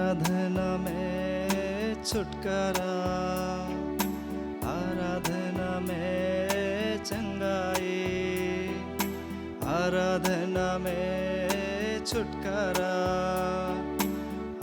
आराधना में छुटकारा, आराधना में चंगाई, आराधना में छुटकारा,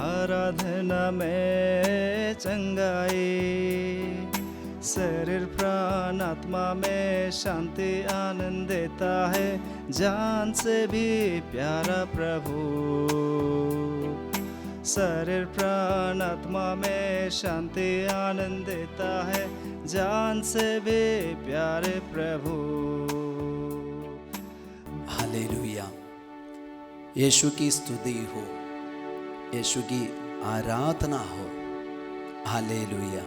आराधना में चंगाई। शरीर प्राण आत्मा में शांति आनंद देता है, जान से भी प्यारा प्रभु। शरीर प्राण आत्मा में शांति आनंद देता है, जान से भी प्यारे प्रभु। हालेलुया। यीशु की स्तुति हो, यीशु की आराधना हो। हालेलुया।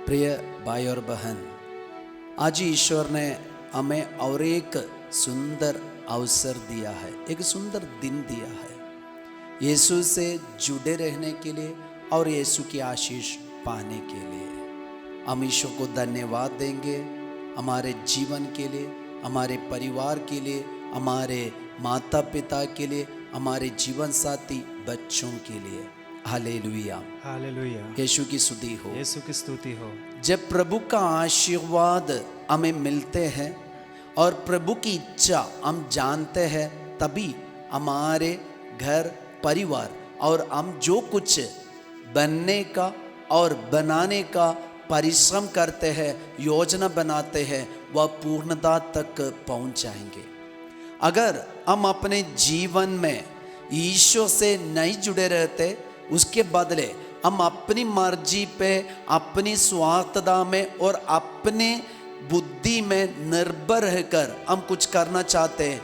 प्रिय भाई और बहन, आज ईश्वर ने हमें और एक सुंदर अवसर दिया है, एक सुंदर दिन दिया है यीशु से जुड़े रहने के लिए और यीशु की आशीष पाने के लिए। हम ईश्वर को धन्यवाद देंगे हमारे जीवन के लिए, हमारे परिवार के लिए, हमारे माता पिता के लिए, हमारे जीवन साथी बच्चों के लिए। Hallelujah, hallelujah. यीशु की स्तुति हो, यीशु की स्तुति हो। जब प्रभु का आशीर्वाद हमें मिलते हैं और प्रभु की इच्छा हम जानते हैं, तभी हमारे घर परिवार और हम जो कुछ बनने का और बनाने का परिश्रम करते हैं, योजना बनाते हैं, वह पूर्णता तक पहुंच जाएंगे। अगर हम अपने जीवन में ईश्वर से नहीं जुड़े रहते, उसके बदले हम अपनी मर्जी पे, अपनी स्वार्थता में और अपने बुद्धि में निर्भर रहकर हम कुछ करना चाहते हैं,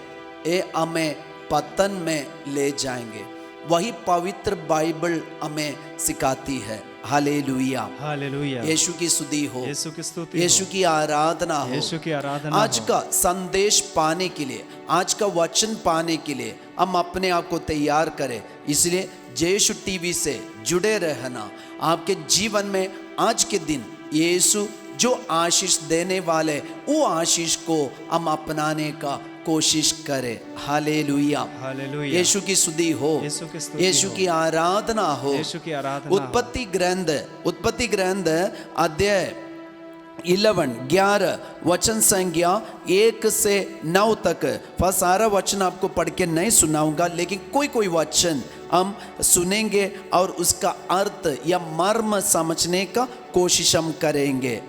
ये हमें पतन में ले जाएंगे। वही पवित्र बाइबल हमें सिखाती है। Hallelujah, hallelujah. यीशु की स्तुति हो, यीशु की स्तुति, यीशु की आराधना हो, यीशु की आराधना। आज का संदेश पाने के लिए, आज का वचन पाने के लिए हम अपने आप को तैयार करें। इसलिए यीशु टीवी से जुड़े रहना, आपके जीवन में आज के दिन यीशु जो आशीष देने वाले, वो आशीष को हम अपनाने का कोशिश करें। Hallelujah, hallelujah. यीशु की स्तुति हो, यीशु की स्तुति यीशु हो, की आराधना हो, यीशु की आराधना। उत्पत्ति ग्रंथ अध्याय 11 वचन संख्या 1 से 9 तक। फर्स्ट सारा वचन आपको पढ़ के नहीं सुनाऊंगा, लेकिन कोई कोई वचन हम सुनेंगे और उसका अर्थ या मर्म समझने का कोशिश हम करेंगे।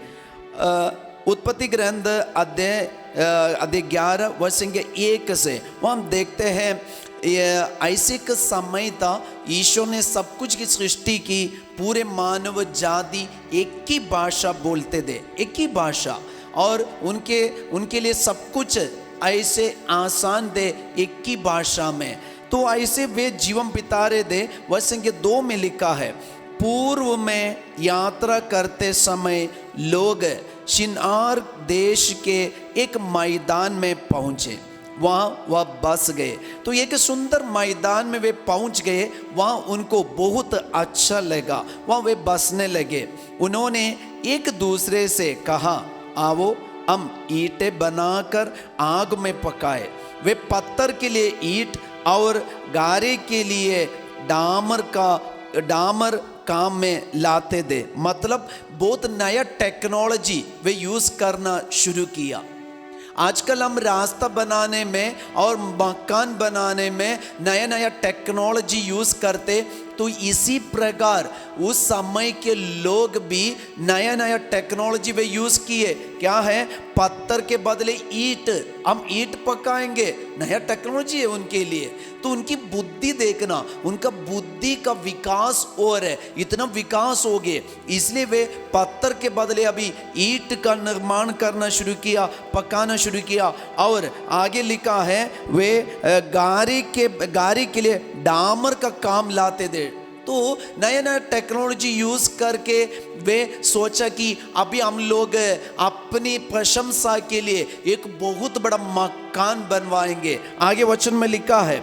उत्पत्ति ग्रंथ अध्याय 11 वचन संख्या 1 से वह हम देखते हैं, ऐसे का समय था, ईश्वर ने सब कुछ की सृष्टि की, पूरे मानव जाति एक ही भाषा बोलते थे, एक ही भाषा, और उनके लिए सब कुछ ऐसे आसान थे, एक ही भाषा में। तो ऐसे वे जीवन बिता रहे थे। वह संख्या 2 में लिखा है, पूर्व में यात्रा करते समय लोग शिनार देश के एक मैदान में पहुंचे, वहाँ वह बस गए। तो एक सुंदर मैदान में वे पहुंच गए, वहाँ उनको बहुत अच्छा लगा, वहाँ वे बसने लगे। उन्होंने एक दूसरे से कहा, आओ हम ईंटें बनाकर आग में पकाए। वे पत्थर के लिए ईंट और गारे के लिए डामर काम में लाते थे। मतलब बहुत नया टेक्नोलॉजी वे यूज़ करना शुरू किया। आजकल हम रास्ता बनाने में और मकान बनाने में नया नया टेक्नोलॉजी यूज़ करते, तो इसी प्रकार उस समय के लोग भी नया नया टेक्नोलॉजी वे यूज़ किए। क्या है? पत्थर के बदले ईंट, हम ईंट पकाएंगे, नया टेक्नोलॉजी है उनके लिए। तो उनकी बुद्धि देखना, उनका बुद्धि का विकास और है, इतना विकास हो गया, इसलिए वे पत्थर के बदले अभी ईंट का निर्माण करना शुरू किया, पकाना शुरू किया। और आगे लिखा है, वे गारी के लिए डामर का काम लाते थे। तो नया नया टेक्नोलॉजी यूज़ करके वे सोचा कि अभी हम लोग अपनी प्रशंसा के लिए एक बहुत बड़ा मकान बनवाएंगे। आगे वचन में लिखा है,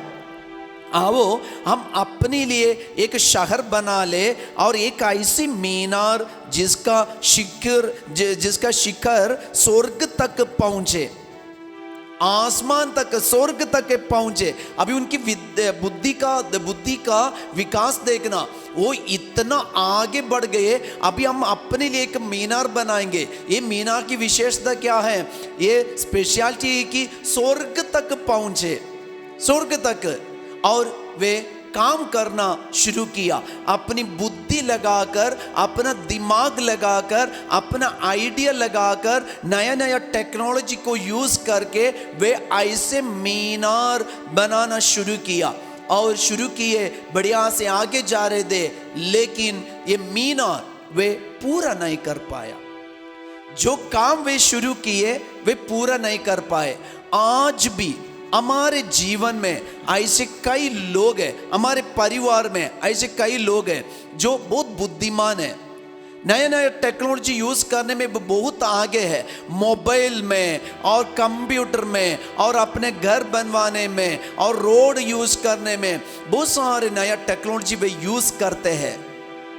आओ हम अपने लिए एक शहर बना ले और एक ऐसी मीनार जिसका शिखर स्वर्ग तक पहुंचे। आसमान तक, स्वर्ग तक पहुंचे। अभी उनकी बुद्धि का विकास देखना, वो इतना आगे बढ़ गए। अभी हम अपने लिए एक मीनार बनाएंगे। ये मीनार की विशेषता क्या है? ये स्पेशलिटी है कि स्वर्ग तक पहुंचे, स्वर्ग तक। और वे काम करना शुरू किया, अपनी बुद्धि लगाकर, अपना दिमाग लगाकर, अपना आइडिया लगाकर, नया नया टेक्नोलॉजी को यूज करके वे ऐसे मीनार बनाना शुरू किया। और शुरू किए, बढ़िया से आगे जा रहे थे, लेकिन ये मीनार वे पूरा नहीं कर पाया। जो काम वे शुरू किए वे पूरा नहीं कर पाए। आज भी हमारे जीवन में ऐसे कई लोग हैं, हमारे परिवार में ऐसे कई लोग हैं जो बहुत बुद्धिमान है, नया नया टेक्नोलॉजी यूज करने में बहुत आगे है, मोबाइल में और कंप्यूटर में और अपने घर बनवाने में और रोड यूज करने में बहुत सारे नया टेक्नोलॉजी वे यूज करते हैं।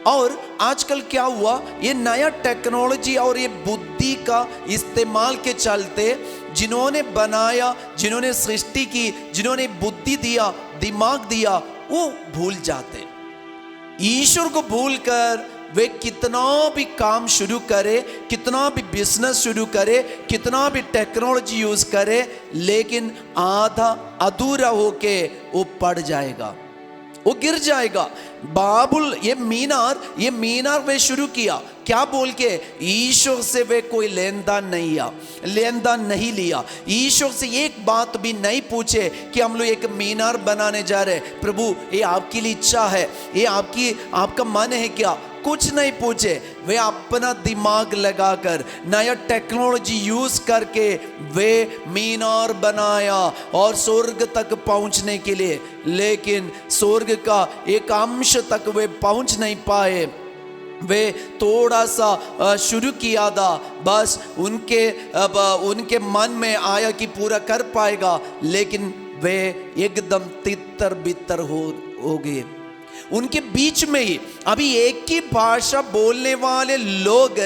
और आजकल क्या हुआ, ये नया टेक्नोलॉजी और ये बुद्धि का इस्तेमाल के चलते जिन्होंने बनाया, जिन्होंने सृष्टि की, जिन्होंने बुद्धि दिया, दिमाग दिया, वो भूल जाते। ईश्वर को भूलकर वे कितना भी काम शुरू करे, कितना भी बिजनेस शुरू करे, कितना भी टेक्नोलॉजी यूज करे, लेकिन आधा अधूरा होके वो पड़ जाएगा, वो गिर जाएगा। बाबुल ये मीनार वे शुरू किया, क्या बोल के? ईश्वर से वे कोई लेन देन नहीं लिया। ईश्वर से एक बात भी नहीं पूछे कि हम लोग एक मीनार बनाने जा रहे, प्रभु ये आपकी लिए इच्छा है, ये आपका मन है क्या? कुछ नहीं पूछे। वे अपना दिमाग लगाकर नया टेक्नोलॉजी यूज करके वे मीनार बनाया और स्वर्ग तक पहुंचने के लिए, लेकिन स्वर्ग का एक अंश तक वे पहुंच नहीं पाए। वे थोड़ा सा शुरू किया था, बस उनके मन में आया कि पूरा कर पाएगा, लेकिन वे एकदम तितर बितर हो गए। उनके बीच में ही अभी एक ही भाषा बोलने वाले लोग,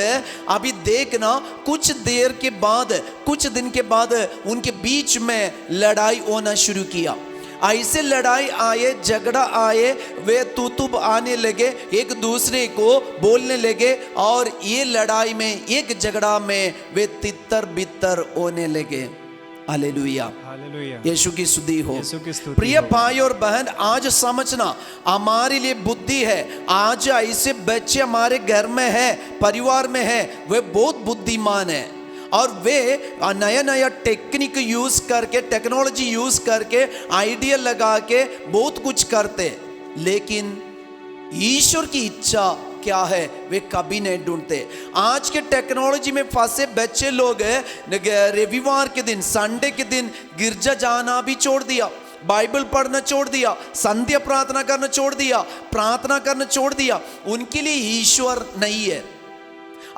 अभी देखना कुछ देर के बाद, कुछ दिन के बाद उनके बीच में लड़ाई होना शुरू किया। ऐसे लड़ाई आए, झगड़ा आए, वे तुतुब आने लगे, एक दूसरे को बोलने लगे, और ये लड़ाई में, एक झगड़ा में वे तितर बितर होने लगे। हालेलुया, हालेलुया, यीशु की स्तुति हो। यीशु की स्तुति प्रिय हो। भाई और बहन, आज समझना हमारे लिए बुद्धि है। आज ऐसे बच्चे हमारे घर में है, परिवार में है, वे बहुत बुद्धिमान है और वे नया नया टेक्निक यूज करके, टेक्नोलॉजी यूज करके, आइडिया लगा के बहुत कुछ करते, लेकिन ईश्वर की इच्छा क्या है वे कभी नहीं ढूंढते। आज के टेक्नोलॉजी में फंसे बच्चे लोग रविवार के दिन, संडे के दिन गिरजा जाना भी छोड़ दिया, बाइबल पढ़ना छोड़ दिया, संध्या प्रार्थना करना छोड़ दिया, प्रार्थना करना छोड़ दिया। उनके लिए ईश्वर नहीं है।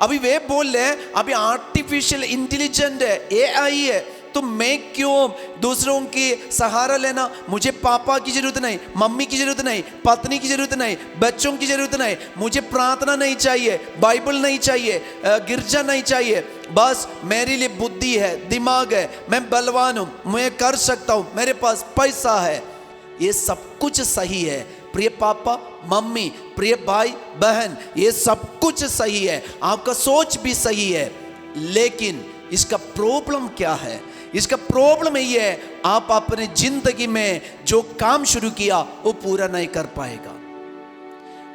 अभी वे बोल रहे हैं अभी आर्टिफिशियल इंटेलिजेंट है, एआई है, तो मैं क्यों दूसरों की सहारा लेना? मुझे पापा की जरूरत नहीं, मम्मी की जरूरत नहीं, पत्नी की जरूरत नहीं, बच्चों की जरूरत नहीं, मुझे प्रार्थना नहीं चाहिए, बाइबल नहीं चाहिए, गिरजा नहीं चाहिए, बस मेरे लिए बुद्धि है, दिमाग है, मैं बलवान हूं, मैं कर सकता हूं, मेरे पास पैसा है। ये सब कुछ सही है प्रिय पापा मम्मी, प्रिय भाई बहन, ये सब कुछ सही है, आपका सोच भी सही है, लेकिन इसका प्रॉब्लम क्या है? इसका प्रॉब्लम ये है, आप अपने जिंदगी में जो काम शुरू किया वो पूरा नहीं कर पाएगा,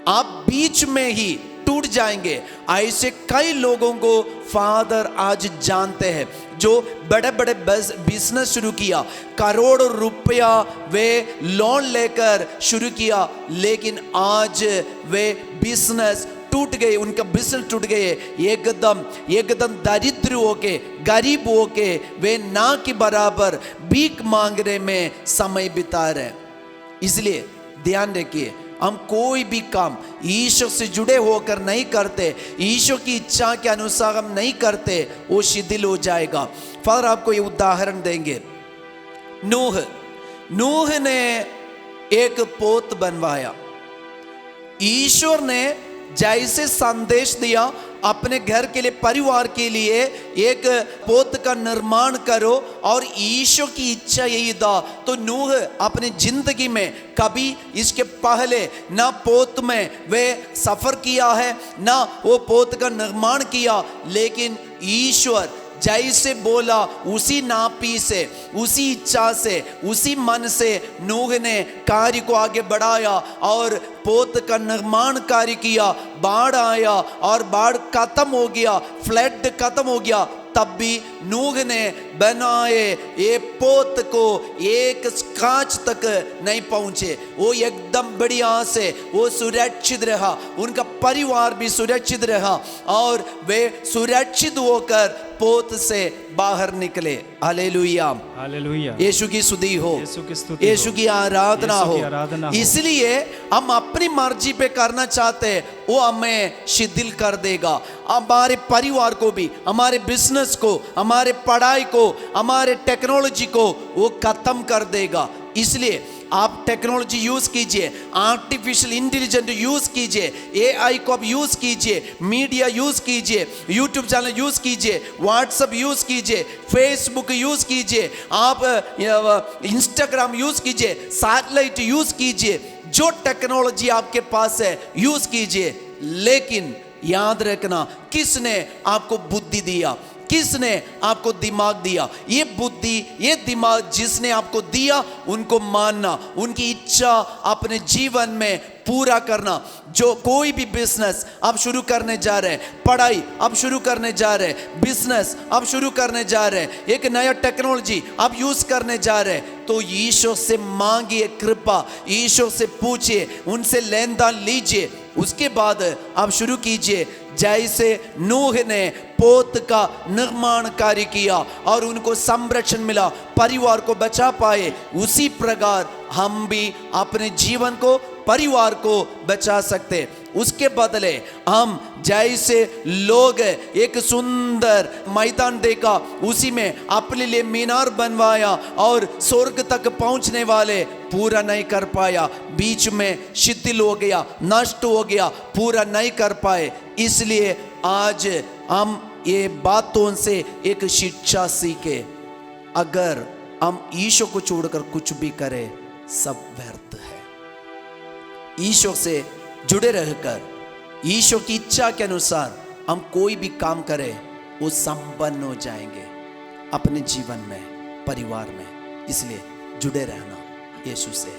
आप बीच में ही टूट जाएंगे। ऐसे कई लोगों को फादर आज जानते हैं जो बड़े बड़े बिजनेस शुरू किया, करोड़ों रुपया वे लोन लेकर शुरू किया, लेकिन आज वे बिजनेस टूट गए, उनका बिजनेस टूट गए, एकदम दरिद्र होके, गरीब होके वे ना के बराबर भीख मांगने में समय बिता रहे। इसलिए ध्यान रखिए, हम कोई भी काम ईश्वर से जुड़े होकर नहीं करते, ईश्वर की इच्छा के अनुसार हम नहीं करते, वो शिथिल हो जाएगा। फादर आपको ये उदाहरण देंगे, नूह ने एक पोत बनवाया, ईश्वर ने जैसे संदेश दिया अपने घर के लिए, परिवार के लिए एक पोत का निर्माण करो और ईश्वर की इच्छा यही था। तो नूह अपने जिंदगी में कभी इसके पहले ना पोत में वे सफर किया है, ना वो पोत का निर्माण किया, लेकिन ईश्वर जैसे बोला उसी नापी से, उसी इच्छा से, उसी मन से नूह ने कार्य को आगे बढ़ाया और पोत का निर्माण कार्य किया। बाढ़ आया और बाढ़ खत्म हो गया, फ्लड खत्म हो गया, तब भी नूह ने बनाए ये पोत को एक कांच तक नहीं पहुंचे। वो एकदम बढ़िया से वो सुरक्षित रहा, उनका परिवार भी सुरक्षित रहा और वे सुरक्षित होकर पोत से बाहर निकले। Hallelujah, hallelujah. यीशु की स्तुति हो, यीशु की स्तुति हो, यीशु की आराधना यीशु हो। की आराधना हो। इसलिए हम अपनी मर्जी पे करना चाहते हैं, वो हमें शिथिल कर देगा। हमारे परिवार को भी, हमारे बिजनेस को, हमारे पढ़ाई को, हमारे टेक्नोलॉजी को वो खत्म कर देगा। इसलिए आप टेक्नोलॉजी यूज कीजिए, आर्टिफिशियल इंटेलिजेंस यूज कीजिए, एआई को आप यूज कीजिए, मीडिया यूज कीजिए, यूट्यूब चैनल यूज कीजिए, व्हाट्सएप यूज कीजिए, फेसबुक यूज कीजिए, आप इंस्टाग्राम यूज कीजिए, सैटेलाइट यूज कीजिए, जो टेक्नोलॉजी आपके पास है यूज कीजिए। लेकिन याद रखना, किसने आपको बुद्धि दिया, किसने आपको दिमाग दिया? ये बुद्धि, ये दिमाग जिसने आपको दिया उनको मानना, उनकी इच्छा अपने जीवन में पूरा करना। जो कोई भी बिजनेस आप शुरू करने जा रहे हैं, पढ़ाई आप शुरू करने जा रहे हैं, बिजनेस आप शुरू करने जा रहे हैं, एक नया टेक्नोलॉजी आप यूज करने जा रहे हैं, तो ईश्वर से मांगिए कृपा, ईश्वर से पूछिए, उनसे लेन देन लीजिए, उसके बाद आप शुरू कीजिए। जैसे नूह ने पोत का निर्माण कार्य किया और उनको संरक्षण मिला, परिवार को बचा पाए, उसी प्रकार हम भी अपने जीवन को, परिवार को बचा सकते। उसके बदले हम जैसे लोग एक सुंदर मैदान देखा, उसी में अपने लिए मीनार बनवाया और स्वर्ग तक पहुंचने वाले पूरा नहीं कर पाया, बीच में शिथिल हो गया, नष्ट हो गया, पूरा नहीं कर पाए। इसलिए आज हम ये बातों से एक शिक्षा सीखे, अगर हम ईश्वर को छोड़कर कुछ भी करें सब व्यर्थ है। ईश्वर से जुड़े रहकर ईश्वर की इच्छा के अनुसार हम कोई भी काम करें, वो संपन्न हो जाएंगे अपने जीवन में, परिवार में। इसलिए जुड़े रहना यीशु से।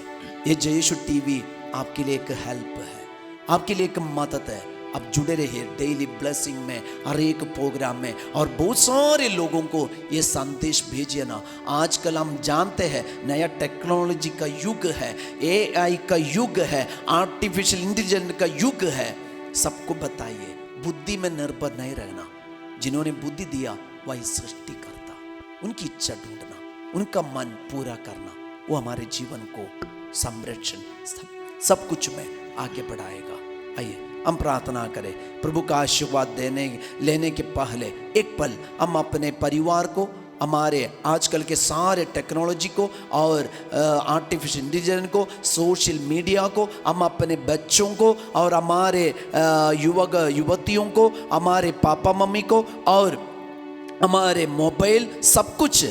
ये जय यीशु टीवी आपके लिए एक हेल्प है, आपके लिए एक मदद है। आप जुड़े रहिए डेली ब्लेसिंग में, हर एक प्रोग्राम में, और बहुत सारे लोगों को ये संदेश भेजिए ना। आजकल हम जानते हैं नया टेक्नोलॉजी का युग है, एआई का युग है, आर्टिफिशियल इंटेलिजेंस का युग है। सबको बताइए, बुद्धि में निर्भर नहीं रहना। जिन्होंने बुद्धि दिया वही सृष्टि करता, उनकी इच्छा ढूंढना, उनका मन पूरा करना, वो हमारे जीवन को संरक्षण सब कुछ में आगे बढ़ाएगा। आइए हम प्रार्थना करें। प्रभु का आशीर्वाद लेने के पहले एक पल हम अपने परिवार को, हमारे आजकल के सारे टेक्नोलॉजी को और आर्टिफिशियल इंटेलिजेंस को, सोशल मीडिया को, हम अपने बच्चों को और हमारे युवक युवतियों को, हमारे पापा मम्मी को और हमारे मोबाइल, सब कुछ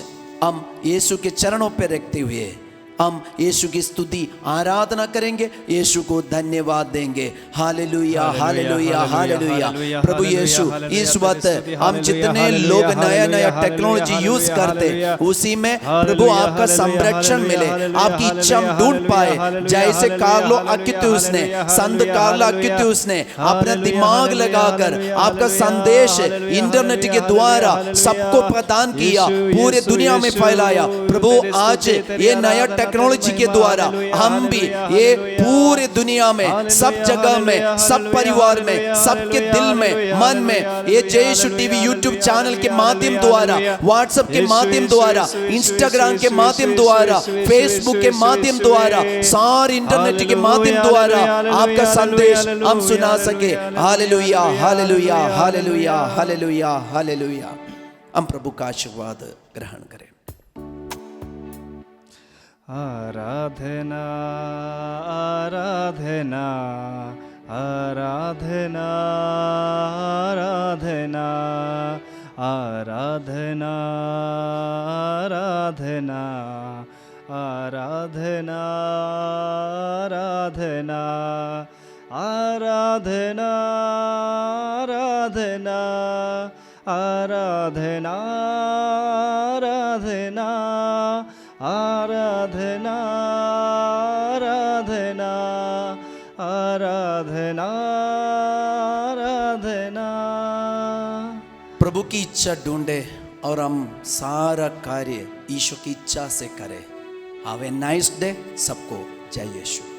हम यीशु के चरणों पर रखते हुए हम यीशु की स्तुति आराधना करेंगे, यीशु को धन्यवाद देंगे। Hallelujah, hallelujah, hallelujah. प्रभु यीशु, इस वक्त हम जितने लोग नया नया टेक्नोलॉजी यूज करते, उसी में प्रभु आपका संरक्षण मिले, आपकी इच्छा हम ढूंढ पाए। जैसे कार्लो अक्वितुस ने, संत कार्लो अक्वितुस ने अपना दिमाग लगाकर आपका संदेश इंटरनेट के द्वारा सबको प्रदान किया, पूरे दुनिया में फैलाया। प्रभु आज ये नया टेक्नोलॉजी के द्वारा हम भी ये पूरे दुनिया में, सब जगह में, सब परिवार में, सबके दिल में, मन में, ये जय यीशु टीवी यूट्यूब चैनल के माध्यम द्वारा, व्हाट्सएप के माध्यम द्वारा, इंस्टाग्राम के माध्यम द्वारा, फेसबुक के माध्यम द्वारा, सारे इंटरनेट के माध्यम द्वारा आपका संदेश हम सुना सके। Hallelujah, hallelujah, hallelujah, hallelujah, hallelujah. हम प्रभु का आशीर्वाद ग्रहण करें। आराधना, आराधना, आराधना आराधना आराधना आराधना आराधना आराधना आराधना आराधना आराधना आराधना आराधना आराधना आराधना। प्रभु की इच्छा ढूंढे और हम सारा कार्य ईश्वर की इच्छा से करें। हैव ए नाइस डे सबको। जय यीशु।